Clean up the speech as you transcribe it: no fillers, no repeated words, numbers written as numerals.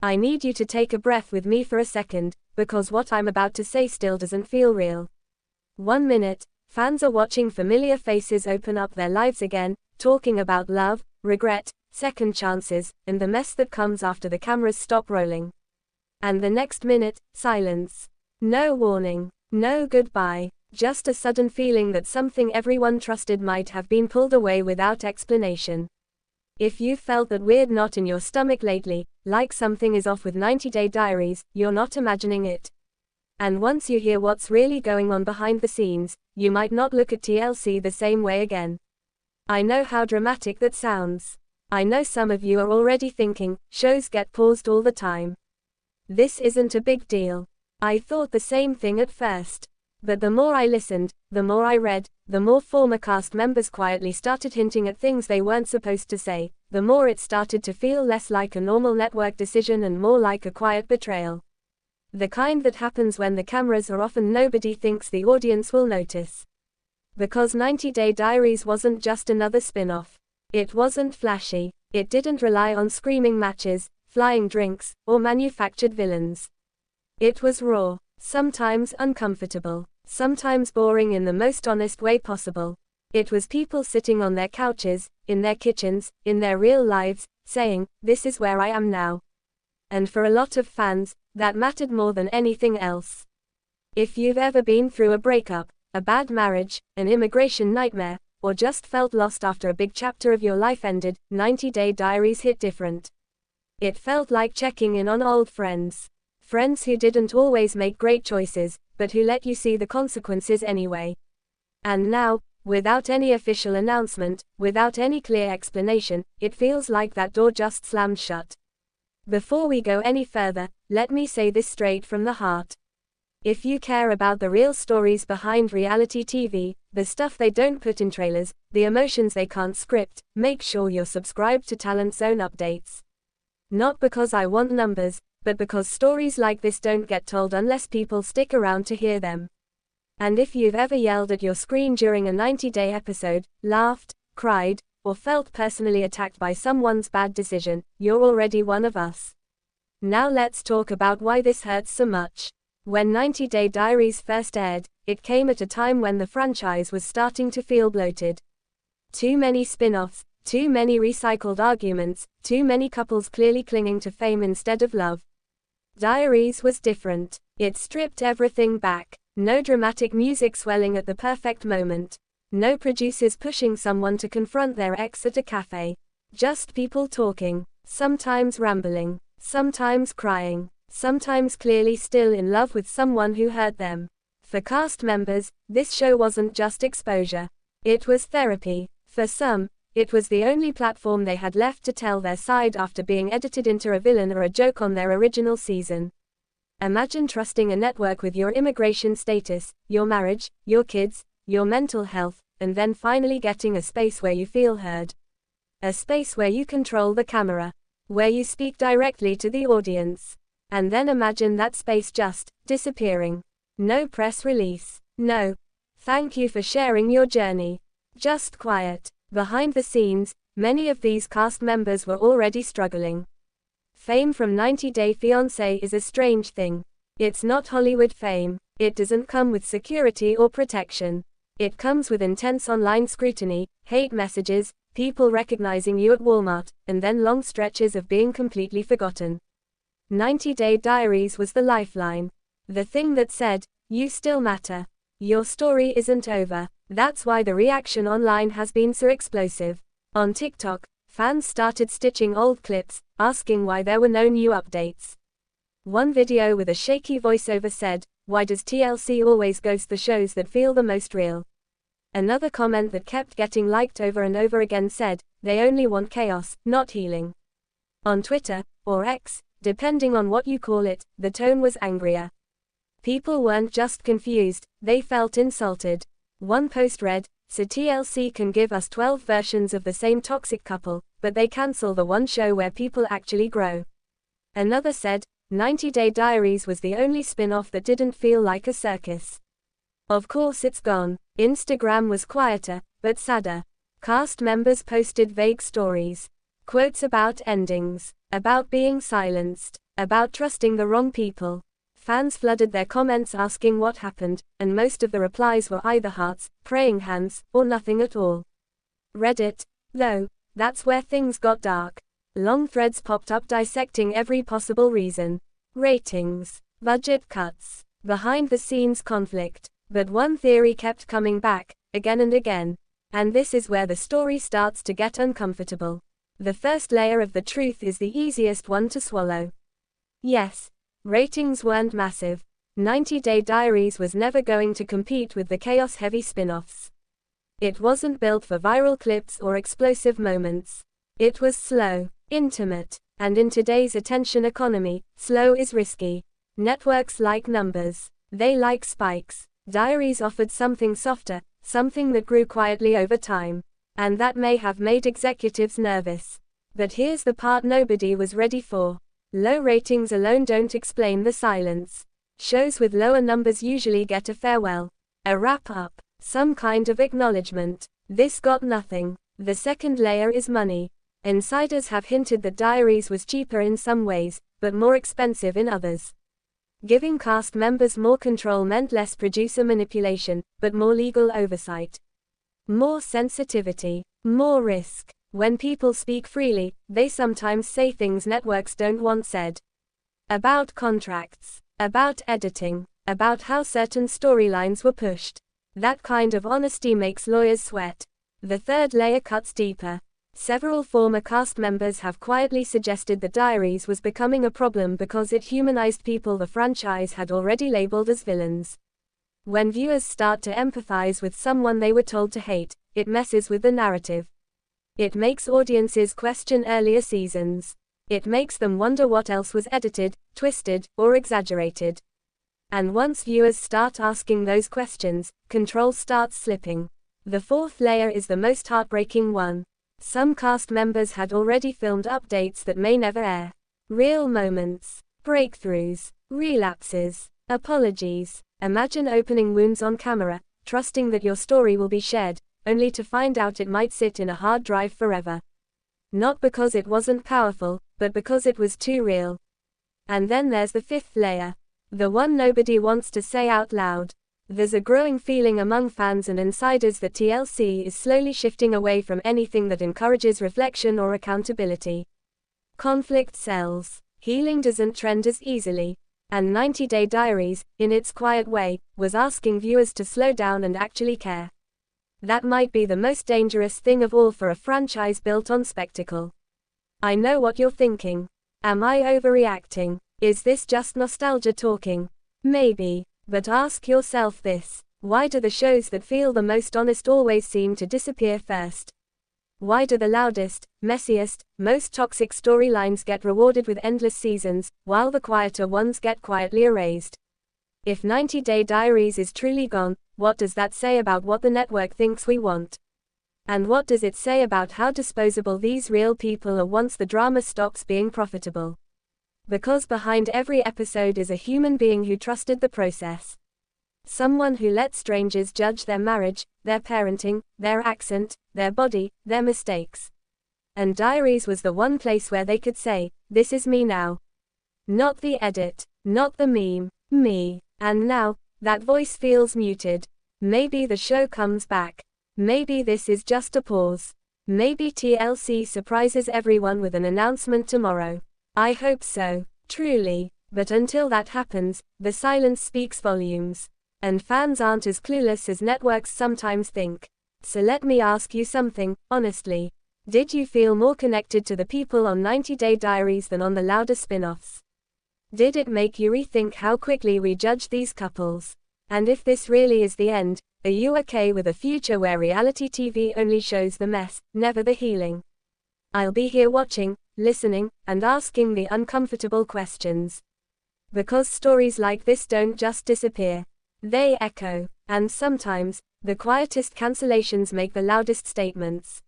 I need you to take a breath with me for a second, because what I'm about to say still doesn't feel real. 1 minute, fans are watching familiar faces open up their lives again, talking about love, regret, second chances, and the mess that comes after the cameras stop rolling. And the next minute, silence. No warning, no goodbye, just a sudden feeling that something everyone trusted might have been pulled away without explanation. If you've felt that weird knot in your stomach lately, like something is off with 90 Day Diaries, you're not imagining it. And once you hear what's really going on behind the scenes, you might not look at TLC the same way again. I know how dramatic that sounds. I know some of you are already thinking, shows get paused all the time. This isn't a big deal. I thought the same thing at first. But the more I listened, the more I read, the more former cast members quietly started hinting at things they weren't supposed to say, the more it started to feel less like a normal network decision and more like a quiet betrayal. The kind that happens when the cameras are off and nobody thinks the audience will notice. Because 90 Day Diaries wasn't just another spin-off. It wasn't flashy, it didn't rely on screaming matches, flying drinks, or manufactured villains. It was raw, sometimes uncomfortable, sometimes boring in the most honest way possible. It was people sitting on their couches, in their kitchens, in their real lives, saying, "This is where I am now." And for a lot of fans, that mattered more than anything else. If you've ever been through a breakup, a bad marriage, an immigration nightmare, or just felt lost after a big chapter of your life ended, 90 Day Diaries hit different. It felt like checking in on old friends. Friends who didn't always make great choices, but who let you see the consequences anyway. And now, without any official announcement, without any clear explanation, it feels like that door just slammed shut. Before we go any further, let me say this straight from the heart. If you care about the real stories behind reality TV, the stuff they don't put in trailers, the emotions they can't script, make sure you're subscribed to Talent Zone updates. Not because I want numbers, but because stories like this don't get told unless people stick around to hear them. And if you've ever yelled at your screen during a 90-day episode, laughed, cried, or felt personally attacked by someone's bad decision, you're already one of us. Now let's talk about why this hurts so much. When 90 Day Diaries first aired, it came at a time when the franchise was starting to feel bloated. Too many spin-offs, too many recycled arguments, too many couples clearly clinging to fame instead of love. Diaries was different. It stripped everything back. No dramatic music swelling at the perfect moment. No producers pushing someone to confront their ex at a cafe. Just people talking, sometimes rambling, sometimes crying, sometimes clearly still in love with someone who hurt them. For cast members, this show wasn't just exposure. It was therapy. For some, it was the only platform they had left to tell their side after being edited into a villain or a joke on their original season. Imagine trusting a network with your immigration status, your marriage, your kids, your mental health, and then finally getting a space where you feel heard. A space where you control the camera. Where you speak directly to the audience. And then imagine that space just disappearing. No press release. No "Thank you for sharing your journey." Just quiet. Behind the scenes, many of these cast members were already struggling. Fame from 90 Day Fiancé is a strange thing. It's not Hollywood fame. It doesn't come with security or protection. It comes with intense online scrutiny, hate messages, people recognizing you at Walmart, and then long stretches of being completely forgotten. 90 Day Diaries was the lifeline. The thing that said, "You still matter. Your story isn't over." That's why the reaction online has been so explosive. On TikTok, fans started stitching old clips, asking why there were no new updates. One video with a shaky voiceover said, "Why does TLC always ghost the shows that feel the most real?" Another comment that kept getting liked over and over again said, "They only want chaos, not healing." On Twitter, or X, depending on what you call it, the tone was angrier. People weren't just confused, they felt insulted. One post read, "So TLC can give us 12 versions of the same toxic couple, but they cancel the one show where people actually grow." Another said, 90 Day Diaries was the only spin-off that didn't feel like a circus. Of course it's gone. Instagram was quieter, but sadder. Cast members posted vague stories. Quotes about endings, about being silenced, About trusting the wrong people. Fans flooded their comments asking what happened, and most of the replies were either hearts, praying hands, or nothing at all. Reddit, though, that's where things got dark. Long threads popped up dissecting every possible reason. Ratings, budget cuts, behind-the-scenes conflict. But one theory kept coming back, again and again. And this is where the story starts to get uncomfortable. The first layer of the truth is the easiest one to swallow. Yes, ratings weren't massive. 90 Day Diaries was never going to compete with the chaos-heavy spin-offs. It wasn't built for viral clips or explosive moments. It was slow, intimate, and in today's attention economy, slow is risky. Networks like numbers. They like spikes. Diaries offered something softer, something that grew quietly over time. And that may have made executives nervous. But here's the part nobody was ready for. Low ratings alone don't explain the silence. Shows with lower numbers usually get a farewell, a wrap-up, some kind of acknowledgement. This got nothing. The second layer is money. Insiders have hinted that Diaries was cheaper in some ways, but more expensive in others. Giving cast members more control meant less producer manipulation, but more legal oversight. More sensitivity, more risk. When people speak freely, they sometimes say things networks don't want said. About contracts, about editing, about how certain storylines were pushed. That kind of honesty makes lawyers sweat. The third layer cuts deeper. Several former cast members have quietly suggested that Diaries was becoming a problem because it humanized people the franchise had already labeled as villains. When viewers start to empathize with someone they were told to hate, it messes with the narrative. It makes audiences question earlier seasons. It makes them wonder what else was edited, twisted, or exaggerated. And once viewers start asking those questions, control starts slipping. The fourth layer is the most heartbreaking one. Some cast members had already filmed updates that may never air. Real moments, breakthroughs, relapses, apologies. Imagine opening wounds on camera, trusting that your story will be shared, only to find out it might sit in a hard drive forever. Not because it wasn't powerful, but because it was too real. And then there's the fifth layer. The one nobody wants to say out loud. There's a growing feeling among fans and insiders that TLC is slowly shifting away from anything that encourages reflection or accountability. Conflict sells. Healing doesn't trend as easily. And 90 Day Diaries, in its quiet way, was asking viewers to slow down and actually care. That might be the most dangerous thing of all for a franchise built on spectacle. I know what you're thinking. Am I overreacting? Is this just nostalgia talking? Maybe. But ask yourself this. Why do the shows that feel the most honest always seem to disappear first? Why do the loudest, messiest, most toxic storylines get rewarded with endless seasons, while the quieter ones get quietly erased? If 90 Day Diaries is truly gone, what does that say about what the network thinks we want? And what does it say about how disposable these real people are once the drama stops being profitable? Because behind every episode is a human being who trusted the process. Someone who let strangers judge their marriage, their parenting, their accent, their body, their mistakes. And Diaries was the one place where they could say, "This is me now." Not the edit, not the meme, me. And now, that voice feels muted. Maybe the show comes back. Maybe this is just a pause. Maybe TLC surprises everyone with an announcement tomorrow. I hope so, truly. But until that happens, the silence speaks volumes. And fans aren't as clueless as networks sometimes think. So let me ask you something, honestly. Did you feel more connected to the people on 90 Day Diaries than on the louder spin-offs? Did it make you rethink how quickly we judge these couples? And if this really is the end, are you okay with a future where reality TV only shows the mess, never the healing? I'll be here watching, listening, and asking the uncomfortable questions. Because stories like this don't just disappear. They echo. And sometimes, the quietest cancellations make the loudest statements.